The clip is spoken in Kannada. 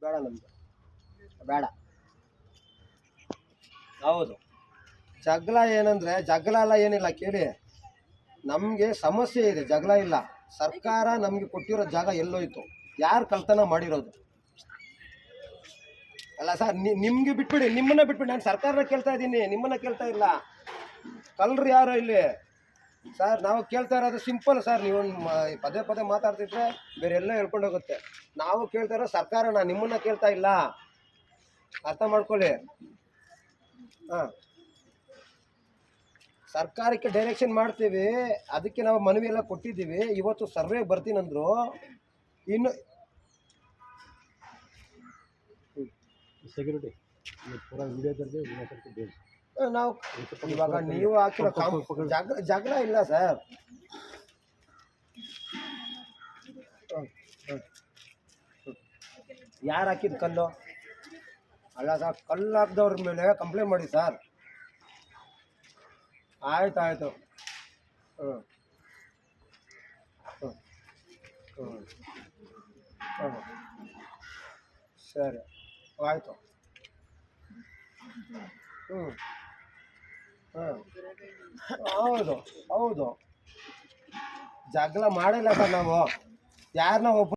ಬೇಡ ನಮ್ಗೆ ಬೇಡ. ಹೌದು, ಜಗಳ ಏನಂದರೆ ಜಗಳ ಎಲ್ಲ ಏನಿಲ್ಲ ಕೇಳಿ, ನಮಗೆ ಸಮಸ್ಯೆ ಇದೆ, ಜಗಳ ಇಲ್ಲ. ಸರ್ಕಾರ ನಮಗೆ ಕೊಟ್ಟಿರೋ ಜಾಗ ಎಲ್ಲೋಯ್ತು, ಯಾರು ಕಳ್ತನ ಮಾಡಿರೋದು ಅಲ್ಲ ಸರ್. ನಿಮಗೆ ಬಿಟ್ಬಿಡಿ, ನಿಮ್ಮನ್ನ ಬಿಟ್ಬಿಡಿ. ನಾನು ಸರ್ಕಾರನ ಕೇಳ್ತಾ ಇದ್ದೀನಿ, ನಿಮ್ಮನ್ನ ಕೇಳ್ತಾ ಇಲ್ಲ. ಕಳ್ಳರು ಯಾರೋ ಇಲ್ಲಿ ಸರ್, ನಾವು ಕೇಳ್ತಾ ಇರೋದು ಸಿಂಪಲ್ ಸರ್. ನೀವು ಪದೇ ಪದೇ ಮಾತಾಡ್ತಿದ್ರೆ ಬೇರೆ ಎಲ್ಲ ಹೇಳ್ಕೊಂಡು ಹೋಗುತ್ತೆ. ನಾವು ಕೇಳ್ತಾ ಇರೋ ಸರ್ಕಾರನ, ನಿಮ್ಮನ್ನ ಕೇಳ್ತಾ ಇಲ್ಲ, ಅರ್ಥ ಮಾಡ್ಕೊಳ್ಳಿ. ಹಾಂ, ಸರ್ಕಾರಕ್ಕೆ ಡೈರೆಕ್ಷನ್ ಮಾಡ್ತೀವಿ, ಅದಕ್ಕೆ ನಾವು ಮನವಿ ಎಲ್ಲ ಕೊಟ್ಟಿದ್ದೀವಿ. ಇವತ್ತು ಸರ್ವೆ ಬರ್ತೀನಂದ್ರು, ಇನ್ನು ಸೆಕ್ಯೂರಿಟಿ ಪೂರಾ ವಿಡಿಯೋದಲ್ಲಿ ನಾವು ಇವಾಗ ನೀವು ಹಾಕಿರೋ ಜಗಳ ಇಲ್ಲ ಸರ್. ಯಾರು ಹಾಕಿದ ಕಲ್ಲು ಅಲ್ಲ ಸರ್, ಕಲ್ಲು ಹಾಕಿದವ್ರ ಮೇಲೆ ಕಂಪ್ಲೇಂಟ್ ಮಾಡಿ ಸರ್. ಆಯ್ತು ಆಯಿತು. ಹ್ಞೂ ಹ್ಞೂ ಹ್ಞೂ ಹ್ಞೂ ಸರಿ ಆಯಿತು. ಹ್ಞೂ ಹಾಂ ಹೌದು ಹೌದು, ಜಗಳ ಮಾಡಿಲ್ಲ ಸರ್ ನಾವು. ಯಾರನ್ನ ಒಬ್ಬ